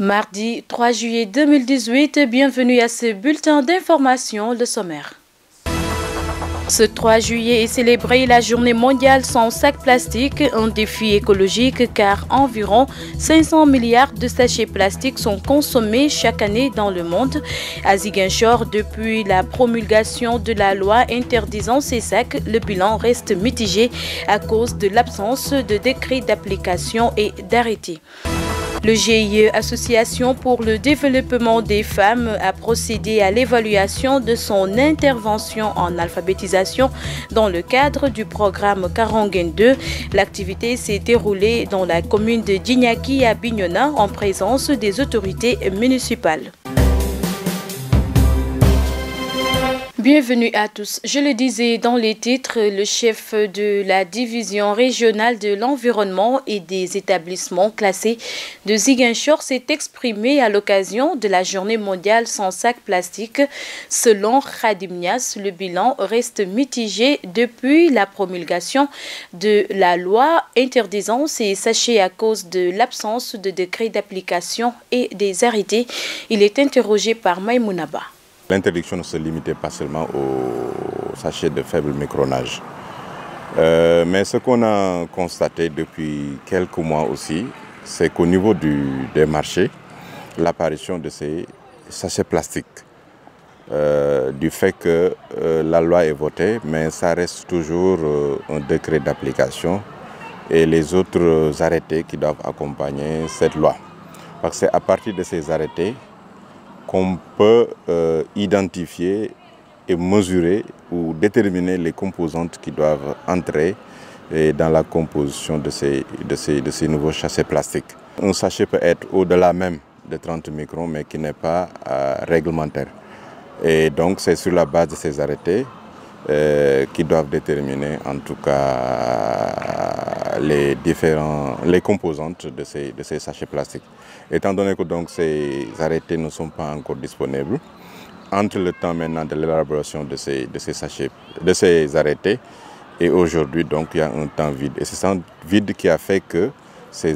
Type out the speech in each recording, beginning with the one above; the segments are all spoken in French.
Mardi 3 juillet 2018, bienvenue à ce bulletin d'information, le sommaire. Ce 3 juillet est célébrée la journée mondiale sans sac plastique, un défi écologique car environ 500 milliards de sachets plastiques sont consommés chaque année dans le monde. À Ziguinchor, depuis la promulgation de la loi interdisant ces sacs, le bilan reste mitigé à cause de l'absence de décrets d'application et d'arrêtés. Le GIE, Association pour le développement des femmes, a procédé à l'évaluation de son intervention en alphabétisation dans le cadre du programme Karangen 2. L'activité s'est déroulée dans la commune de Djignaki à Bignona en présence des autorités municipales. Bienvenue à tous. Je le disais dans les titres, le chef de la division régionale de l'environnement et des établissements classés de Ziguinchor s'est exprimé à l'occasion de la journée mondiale sans sac plastique. Selon Khadim Niass, le bilan reste mitigé depuis la promulgation de la loi interdisant ces sachets à cause de l'absence de décret d'application et des arrêtés. Il est interrogé par Maïmounaba. L'interdiction ne se limitait pas seulement aux sachets de faible micronage. Mais ce qu'on a constaté depuis quelques mois aussi, c'est qu'au niveau des marchés, l'apparition de ces sachets plastiques, du fait que la loi est votée, mais ça reste toujours un décret d'application et les autres arrêtés qui doivent accompagner cette loi. Parce que c'est à partir de ces arrêtés qu'on peut identifier et mesurer ou déterminer les composantes qui doivent entrer dans la composition de ces nouveaux sachets plastiques. Un sachet peut être au-delà même de 30 microns, mais qui n'est pas réglementaire. Et donc c'est sur la base de ces arrêtés qui doivent déterminer en tout cas les composantes de ces sachets plastiques. Étant donné que donc ces arrêtés ne sont pas encore disponibles, entre le temps maintenant de l'élaboration de ces arrêtés et aujourd'hui, donc il y a un temps vide. Et c'est ce temps vide qui a fait que ces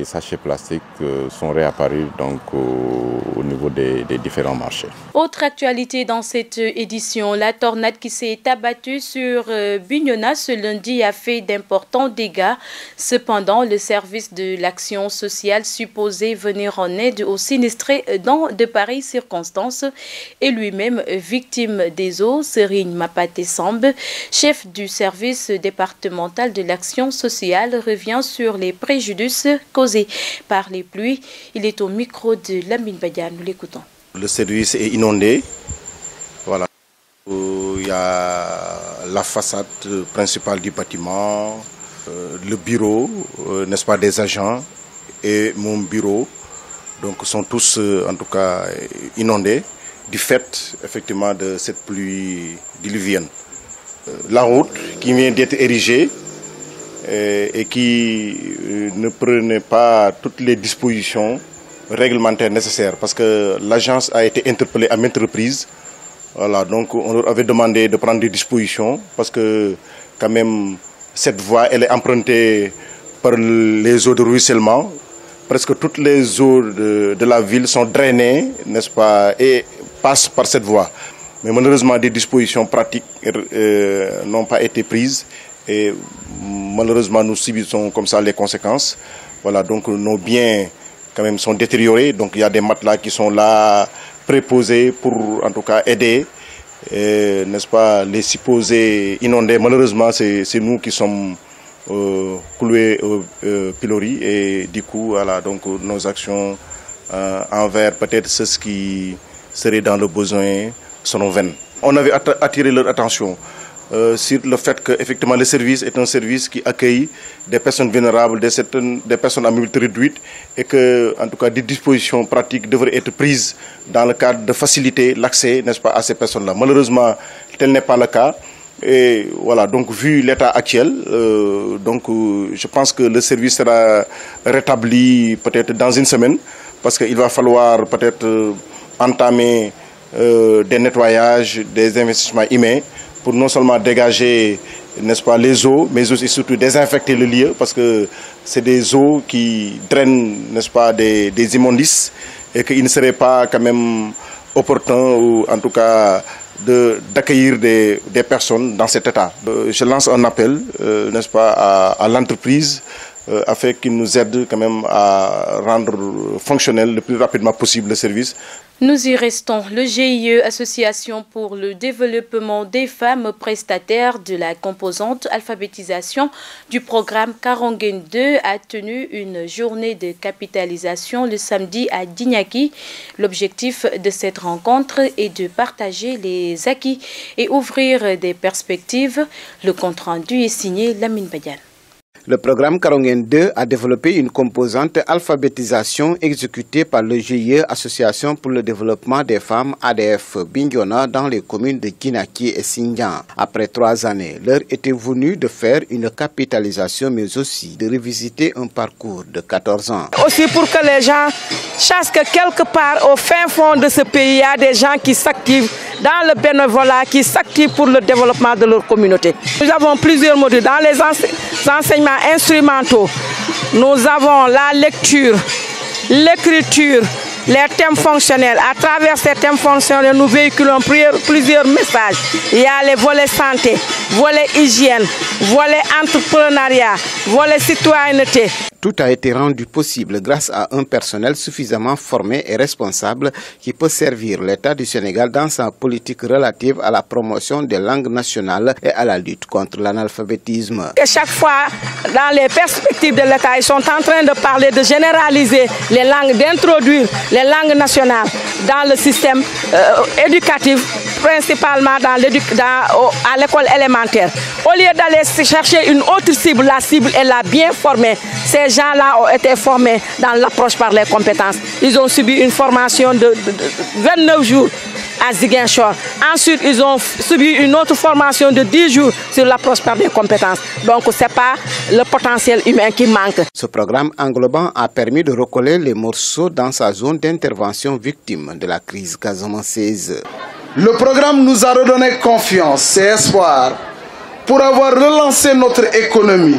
sachets plastiques sont réapparus donc, au niveau des différents marchés. Autre actualité dans cette édition, la tornade qui s'est abattue sur Bignona ce lundi a fait d'importants dégâts. Cependant, le service de l'action sociale supposé venir en aide aux sinistrés dans de pareilles circonstances est lui-même victime des eaux. Serigne Mapate Samb, chef du service départemental de l'action sociale, revient sur les préjudices causés par les pluies. Il est au micro de Lamine Badian. Nous l'écoutons. Le service est inondé. Voilà. Il y a la façade principale du bâtiment, le bureau, n'est-ce pas, des agents et mon bureau. Donc sont tous en tout cas inondés du fait effectivement de cette pluie diluvienne. La route qui vient d'être érigée et qui ne prenait pas toutes les dispositions réglementaires nécessaires parce que l'agence a été interpellée à maintes reprises. Voilà, donc on leur avait demandé de prendre des dispositions parce que quand même cette voie elle est empruntée par les eaux de ruissellement. Presque toutes les eaux de la ville sont drainées, n'est-ce pas, et passent par cette voie. Mais malheureusement des dispositions pratiques n'ont pas été prises et malheureusement nous subissons comme ça les conséquences. Voilà, donc nos biens quand même sont détériorés, donc il y a des matelas qui sont là préposés pour en tout cas aider, n'est-ce pas, les supposés inondés. Malheureusement c'est nous qui sommes cloués au pilori et du coup voilà, donc nos actions envers peut-être ceux qui seraient dans le besoin seront vaines. On avait attiré leur attention sur le fait que effectivement le service est un service qui accueille des personnes vulnérables, des personnes à mobilité réduite et que en tout cas des dispositions pratiques devraient être prises dans le cadre de faciliter l'accès, n'est-ce pas, à ces personnes-là. Malheureusement, tel n'est pas le cas. Et voilà, donc vu l'état actuel, je pense que le service sera rétabli peut-être dans une semaine parce qu'il va falloir peut-être entamer des nettoyages, des investissements humains pour non seulement dégager n'est-ce pas, les eaux, mais aussi surtout désinfecter le lieu parce que c'est des eaux qui drainent, n'est-ce pas, des immondices et qu'il ne serait pas quand même opportun ou en tout cas d'accueillir des personnes dans cet état. Je lance un appel, n'est-ce pas, à l'entreprise afin qu'il nous aide quand même à rendre fonctionnel le plus rapidement possible le service. Nous y restons. Le GIE, Association pour le développement des femmes prestataires de la composante alphabétisation du programme Karongen 2, a tenu une journée de capitalisation le samedi à Dignaki. L'objectif de cette rencontre est de partager les acquis et ouvrir des perspectives. Le compte-rendu est signé Lamine Badian. Le programme Karongen 2 a développé une composante alphabétisation exécutée par le GIE, Association pour le développement des femmes ADF Bignona dans les communes de Guinaki et Xinjiang. Après 3 années, l'heure était venue de faire une capitalisation mais aussi de revisiter un parcours de 14 ans. Aussi pour que les gens sachent que quelque part au fin fond de ce pays, il y a des gens qui s'activent dans le bénévolat, qui s'activent pour le développement de leur communauté. Nous avons plusieurs modules dans les enseignements instrumentaux. Nous avons la lecture, l'écriture, les thèmes fonctionnels. À travers ces thèmes fonctionnels, nous véhiculons plusieurs messages. Il y a les volets santé, volets hygiène, volets entrepreneuriat, volets citoyenneté. Tout a été rendu possible grâce à un personnel suffisamment formé et responsable qui peut servir l'État du Sénégal dans sa politique relative à la promotion des langues nationales et à la lutte contre l'analphabétisme. Chaque fois, dans les perspectives de l'État, ils sont en train de parler de généraliser les langues, d'introduire les langues nationales dans le système éducatif, principalement à l'école élémentaire. Au lieu d'aller chercher une autre cible, la cible est là bien formée. Ces gens-là ont été formés dans l'approche par les compétences. Ils ont subi une formation de 29 jours à Ziguinchor. Ensuite, ils ont subi une autre formation de 10 jours sur l'approche par les compétences. Donc, ce n'est pas le potentiel humain qui manque. Ce programme englobant a permis de recoller les morceaux dans sa zone d'intervention victime de la crise casamançaise. Le programme nous a redonné confiance et espoir pour avoir relancé notre économie.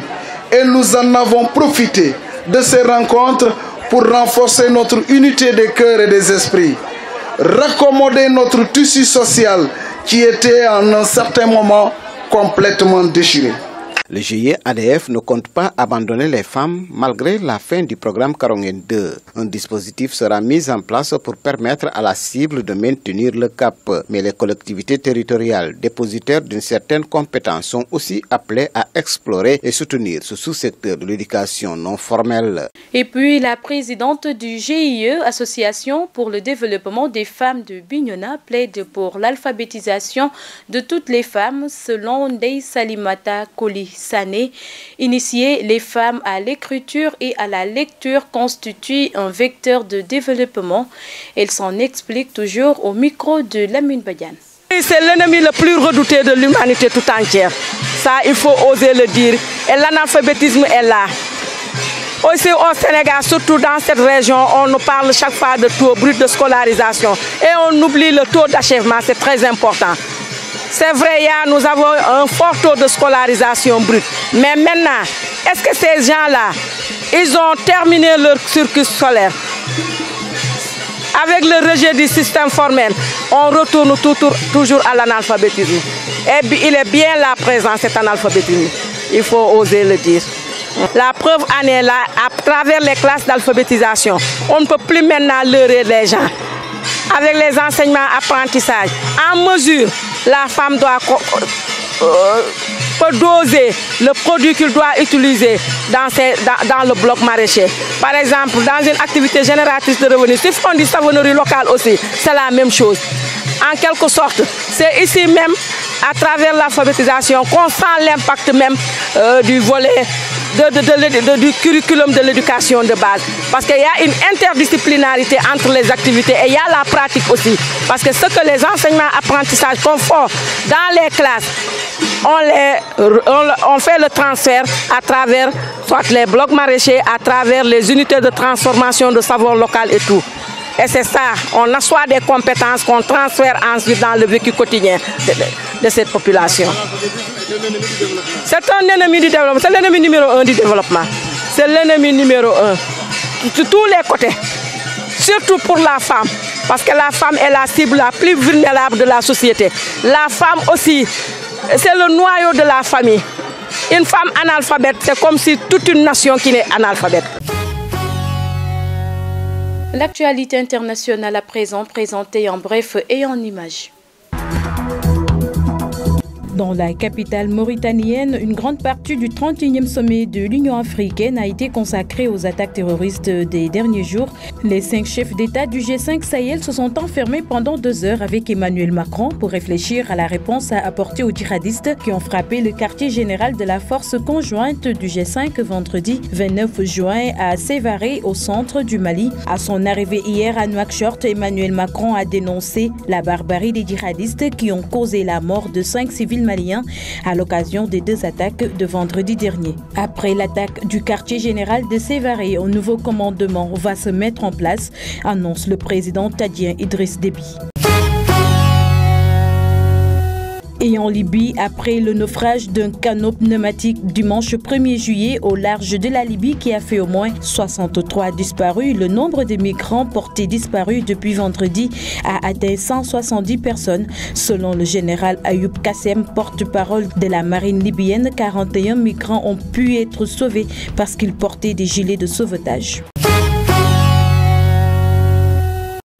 Et nous en avons profité de ces rencontres pour renforcer notre unité des cœurs et des esprits, raccommoder notre tissu social qui était en un certain moment complètement déchiré. Le GIE ADF ne compte pas abandonner les femmes malgré la fin du programme Karongen 2. Un dispositif sera mis en place pour permettre à la cible de maintenir le cap. Mais les collectivités territoriales dépositaires d'une certaine compétence sont aussi appelées à explorer et soutenir ce sous-secteur de l'éducation non formelle. Et puis la présidente du GIE, Association pour le développement des femmes de Bignona, plaide pour l'alphabétisation de toutes les femmes selon Ndeye Salimata Koli Sané. Initier les femmes à l'écriture et à la lecture constitue un vecteur de développement. Elle s'en explique toujours au micro de Lamine Badian. C'est l'ennemi le plus redouté de l'humanité tout entière. Ça, il faut oser le dire. Et l'analphabétisme est là. Aussi au Sénégal, surtout dans cette région, on nous parle chaque fois de taux brut de scolarisation. Et on oublie le taux d'achèvement, c'est très important. C'est vrai, nous avons un fort taux de scolarisation brute. Mais maintenant, est-ce que ces gens-là, ils ont terminé leur cursus scolaire? Avec le rejet du système formel, on retourne toujours à l'analphabétisme. Et il est bien là présent, cet analphabétisme. Il faut oser le dire. La preuve en est là, à travers les classes d'alphabétisation. On ne peut plus maintenant leurrer les gens. Avec les enseignements apprentissages, en mesure, la femme doit doser le produit qu'il doit utiliser dans le bloc maraîcher. Par exemple, dans une activité génératrice de revenus, si on dit savonnerie locale aussi, c'est la même chose. En quelque sorte, c'est ici même, à travers l'alphabétisation, qu'on sent l'impact même du volet du curriculum de l'éducation de base. Parce qu'il y a une interdisciplinarité entre les activités et il y a la pratique aussi. Parce que ce que les enseignements apprentissages font dans les classes, on fait le transfert à travers soit les blocs maraîchers, à travers les unités de transformation de savoir local et tout. Et c'est ça, on assoit des compétences qu'on transfère ensuite dans le vécu quotidien de cette population. C'est un ennemi du développement, c'est l'ennemi numéro 1 du développement. C'est l'ennemi numéro 1, de tous les côtés, surtout pour la femme, parce que la femme est la cible la plus vulnérable de la société. La femme aussi, c'est le noyau de la famille. Une femme analphabète, c'est comme si toute une nation qui est analphabète. L'actualité internationale à présent présentée en bref et en images. Dans la capitale mauritanienne, une grande partie du 31e sommet de l'Union africaine a été consacrée aux attaques terroristes des derniers jours. Les 5 chefs d'État du G5 Sahel se sont enfermés pendant 2 heures avec Emmanuel Macron pour réfléchir à la réponse à apporter aux djihadistes qui ont frappé le quartier général de la force conjointe du G5 vendredi 29 juin à Sévaré, au centre du Mali. À son arrivée hier à Nouakchott, Emmanuel Macron a dénoncé la barbarie des djihadistes qui ont causé la mort de 5 civils maliens à l'occasion des 2 attaques de vendredi dernier. Après l'attaque du quartier général de Sévaré, un nouveau commandement va se mettre en place, annonce le président tchadien Idriss Déby. Et en Libye, après le naufrage d'un canot pneumatique dimanche 1er juillet au large de la Libye qui a fait au moins 63 disparus, le nombre de migrants portés disparus depuis vendredi a atteint 170 personnes. Selon le général Ayoub Kassem, porte-parole de la marine libyenne, 41 migrants ont pu être sauvés parce qu'ils portaient des gilets de sauvetage.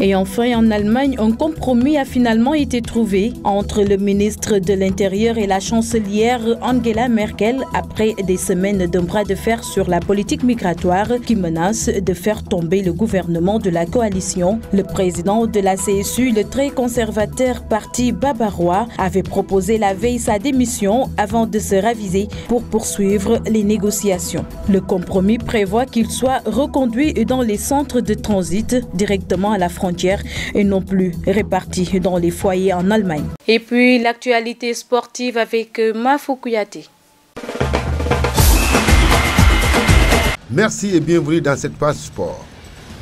Et enfin, en Allemagne, un compromis a finalement été trouvé entre le ministre de l'Intérieur et la chancelière Angela Merkel après des semaines d'un bras de fer sur la politique migratoire qui menace de faire tomber le gouvernement de la coalition. Le président de la CSU, le très conservateur parti bavarois, avait proposé la veille sa démission avant de se raviser pour poursuivre les négociations. Le compromis prévoit qu'il soit reconduit dans les centres de transit directement à la frontière et non plus répartis dans les foyers en Allemagne. Et puis l'actualité sportive avec Mafou Kouyaté. Merci et bienvenue dans cette page sport.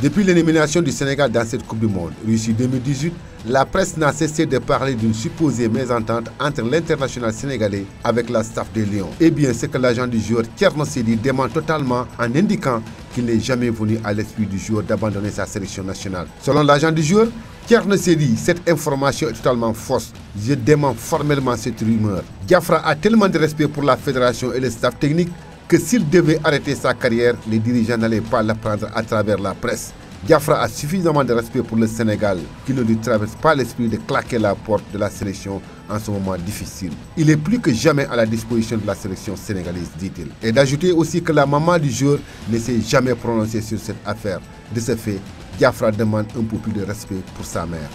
Depuis l'élimination du Sénégal dans cette Coupe du Monde, Russie 2018, la presse n'a cessé de parler d'une supposée mésentente entre l'international sénégalais avec la staff des Lions. Eh bien, c'est que l'agent du joueur Thierno Seydi dément totalement en indiquant qu'il n'est jamais venu à l'esprit du joueur d'abandonner sa sélection nationale. Selon l'agent du joueur, Thierno Seydi, cette information est totalement fausse. Je dément formellement cette rumeur. Diafra a tellement de respect pour la fédération et le staff technique que s'il devait arrêter sa carrière, les dirigeants n'allaient pas l'apprendre à travers la presse. Diafra a suffisamment de respect pour le Sénégal qu'il ne lui traverse pas l'esprit de claquer la porte de la sélection en ce moment difficile. Il est plus que jamais à la disposition de la sélection sénégalaise, dit-il. Et d'ajouter aussi que la maman du joueur ne s'est jamais prononcée sur cette affaire. De ce fait, Diafra demande un peu plus de respect pour sa mère.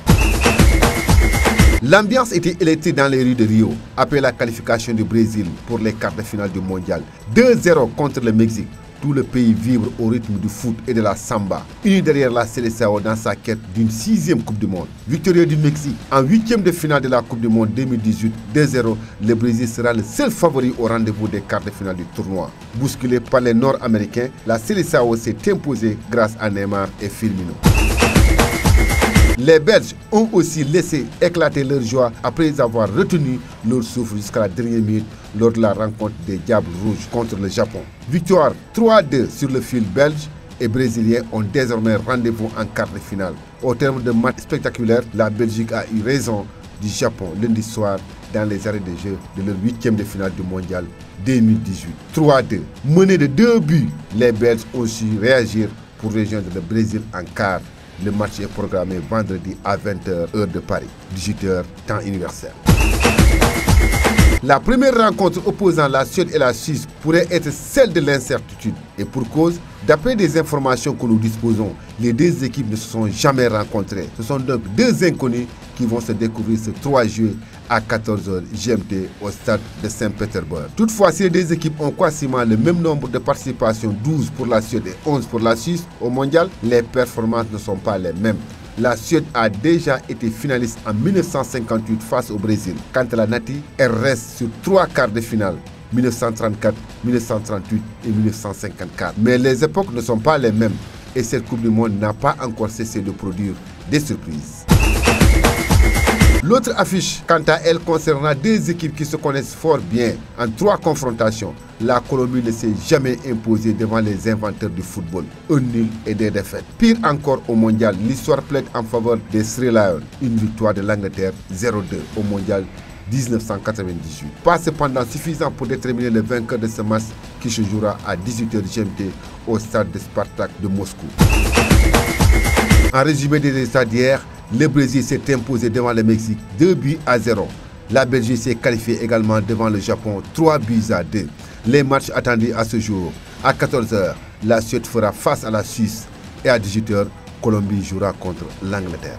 L'ambiance était électrique dans les rues de Rio après la qualification du Brésil pour les quarts de finale du mondial. 2-0 contre le Mexique. Tout le pays vibre au rythme du foot et de la samba, uni derrière la Seleção dans sa quête d'une 6e Coupe du Monde. Victorieux du Mexique en 8e de finale de la Coupe du Monde 2018, 2-0, le Brésil sera le seul favori au rendez-vous des quarts de finale du tournoi. Bousculé par les Nord-Américains, la Seleção s'est imposée grâce à Neymar et Firmino. Les Belges ont aussi laissé éclater leur joie après avoir retenu leur souffle jusqu'à la dernière minute lors de la rencontre des Diables Rouges contre le Japon. Victoire 3-2 sur le fil belge et brésilien ont désormais rendez-vous en quart de finale. Au terme de match spectaculaire, la Belgique a eu raison du Japon lundi soir dans les arrêts de jeu de leur 8e de finale du mondial 2018. 3-2. Menés de 2 buts, les Belges ont su réagir pour rejoindre le Brésil en quart. Le match est programmé vendredi à 20h, heure de Paris, 18h, temps universel. La première rencontre opposant la Suède et la Suisse pourrait être celle de l'incertitude. Et pour cause, d'après des informations que nous disposons, les 2 équipes ne se sont jamais rencontrées. Ce sont donc 2 inconnus qui vont se découvrir ce 3 juillet à 14h GMT au stade de Saint-Pétersbourg. Toutefois, si les 2 équipes ont quasiment le même nombre de participations, 12 pour la Suède et 11 pour la Suisse au mondial, les performances ne sont pas les mêmes. La Suède a déjà été finaliste en 1958 face au Brésil. Quant à la Nati, elle reste sur 3 quarts de finale, 1934, 1938 et 1954. Mais les époques ne sont pas les mêmes. et cette Coupe du Monde n'a pas encore cessé de produire des surprises. L'autre affiche, quant à elle, concernera deux équipes qui se connaissent fort bien. En 3 confrontations, la Colombie ne s'est jamais imposée devant les inventeurs du football. Un nul et des défaites. Pire encore au mondial, l'histoire plaide en faveur des Sri Lions. Une victoire de l'Angleterre 0-2 au mondial 1998. Pas cependant suffisant pour déterminer le vainqueur de ce match qui se jouera à 18h GMT au stade de Spartak de Moscou. En résumé des résultats d'hier, le Brésil s'est imposé devant le Mexique 2-0. La Belgique s'est qualifiée également devant le Japon 3-2. Les matchs attendus à ce jour. À 14h, la Suède fera face à la Suisse et à 18h, Colombie jouera contre l'Angleterre.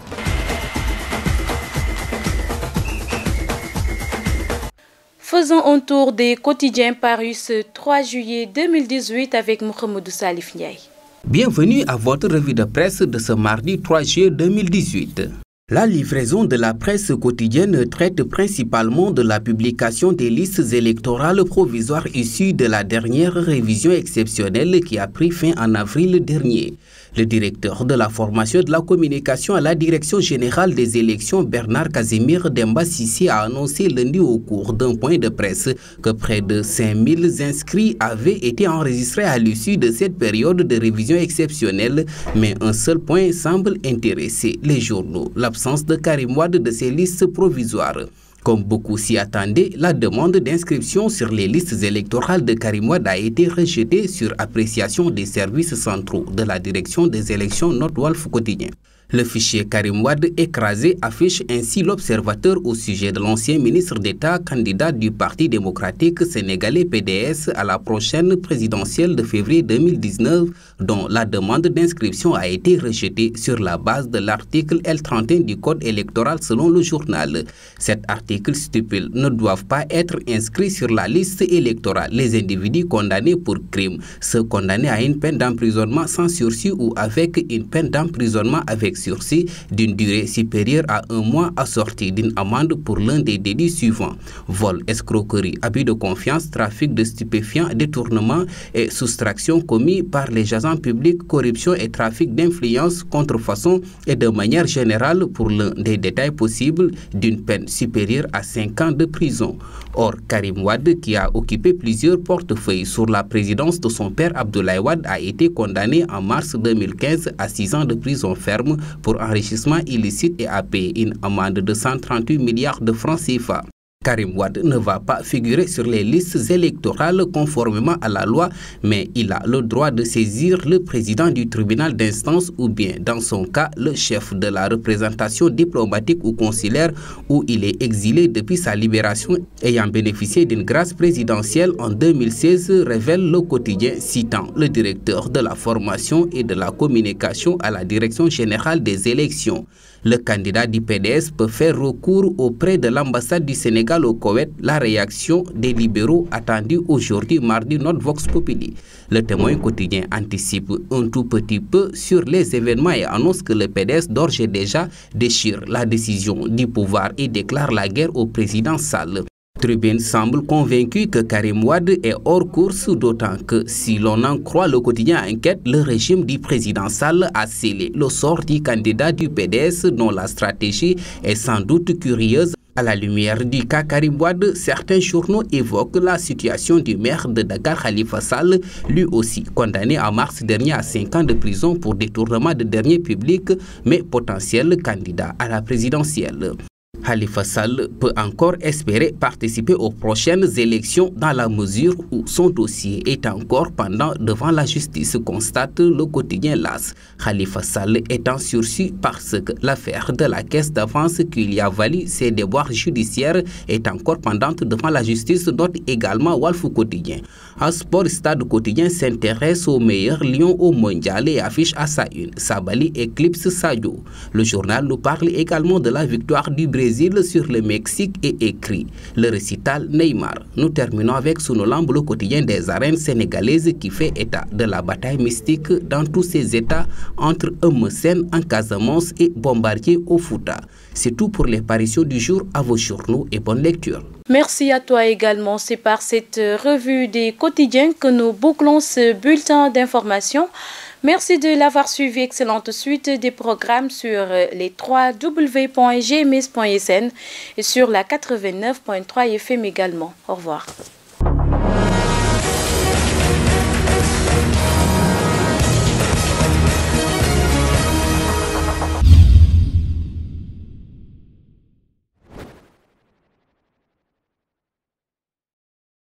Faisons un tour des quotidiens parus ce 3 juillet 2018 avec Mohamedou Salif Ndiaye. Bienvenue à votre revue de presse de ce mardi 3 juillet 2018. La livraison de la presse quotidienne traite principalement de la publication des listes électorales provisoires issues de la dernière révision exceptionnelle qui a pris fin en avril dernier. Le directeur de la formation et de la communication à la Direction générale des élections, Bernard Casimir Demba Sissi, a annoncé lundi au cours d'un point de presse que près de 5000 inscrits avaient été enregistrés à l'issue de cette période de révision exceptionnelle, mais un seul point semble intéresser les journaux, l'absence de Karim Wade de ces listes provisoires. Comme beaucoup s'y attendaient, la demande d'inscription sur les listes électorales de Karim Wade a été rejetée sur appréciation des services centraux de la direction des élections Nord-Walf quotidien. Le fichier Karim Wade écrasé affiche ainsi l'observateur au sujet de l'ancien ministre d'État, candidat du Parti démocratique sénégalais PDS à la prochaine présidentielle de février 2019, dont la demande d'inscription a été rejetée sur la base de l'article L31 du Code électoral selon le journal. Cet article stipule ne doivent pas être inscrits sur la liste électorale les individus condamnés pour crime, ceux condamnés à une peine d'emprisonnement sans sursis ou avec une peine d'emprisonnement avec sursis d'une durée supérieure à 1 mois assortie d'une amende pour l'un des délits suivants: vol, escroquerie, abus de confiance, trafic de stupéfiants, détournement et soustraction commis par les agents publics, corruption et trafic d'influence, contrefaçon et de manière générale pour l'un des détails possibles d'une peine supérieure à 5 ans de prison. Or, Karim Wade, qui a occupé plusieurs portefeuilles sous la présidence de son père Abdoulaye Wade, a été condamné en mars 2015 à 6 ans de prison ferme pour enrichissement illicite et a payé une amende de 138 milliards de francs CFA. Karim Wade ne va pas figurer sur les listes électorales conformément à la loi, mais il a le droit de saisir le président du tribunal d'instance ou bien, dans son cas, le chef de la représentation diplomatique ou consulaire où il est exilé depuis sa libération, ayant bénéficié d'une grâce présidentielle en 2016, révèle le quotidien citant le directeur de la formation et de la communication à la Direction générale des élections. Le candidat du PDS peut faire recours auprès de l'ambassade du Sénégal au Koweït. La réaction des libéraux attendue aujourd'hui mardi note Vox Populi. Le Témoin quotidien anticipe un tout petit peu sur les événements et annonce que le PDS d'ores et déjà déchire la décision du pouvoir et déclare la guerre au président Sall. Tribune semble convaincu que Karim Wade est hors course, d'autant que si l'on en croit le quotidien Enquête, le régime du président Sall a scellé le sort du candidat du PDS dont la stratégie est sans doute curieuse. À la lumière du cas Karim Wade, certains journaux évoquent la situation du maire de Dakar Khalifa Sall, lui aussi condamné en mars dernier à 5 ans de prison pour détournement de deniers publics, mais potentiel candidat à la présidentielle. Khalifa Sall peut encore espérer participer aux prochaines élections dans la mesure où son dossier est encore pendant devant la justice, constate le quotidien LAS. Khalifa Sall est en sursis parce que l'affaire de la caisse d'avance qui lui a valu ses déboires judiciaires est encore pendante devant la justice, note également Walf Quotidien. Un Sport Stade Quotidien s'intéresse aux meilleurs lions au mondial et affiche à sa une Sabali éclipse Sadio. Le journal nous parle également de la victoire du Brésil sur le Mexique et écrit le récital Neymar. Nous terminons avec Sunolamb, le quotidien des arènes sénégalaises qui fait état de la bataille mystique dans tous ses états entre Eumeu Sène en Casamance et Bombardier au Fouta. C'est tout pour les parutions du jour. À vos journaux et bonne lecture. Merci à toi également. C'est par cette revue des quotidiens que nous bouclons ce bulletin d'information. Merci de l'avoir suivi. Excellente suite des programmes sur les www.gms.sn et sur la 89.3 FM également. Au revoir.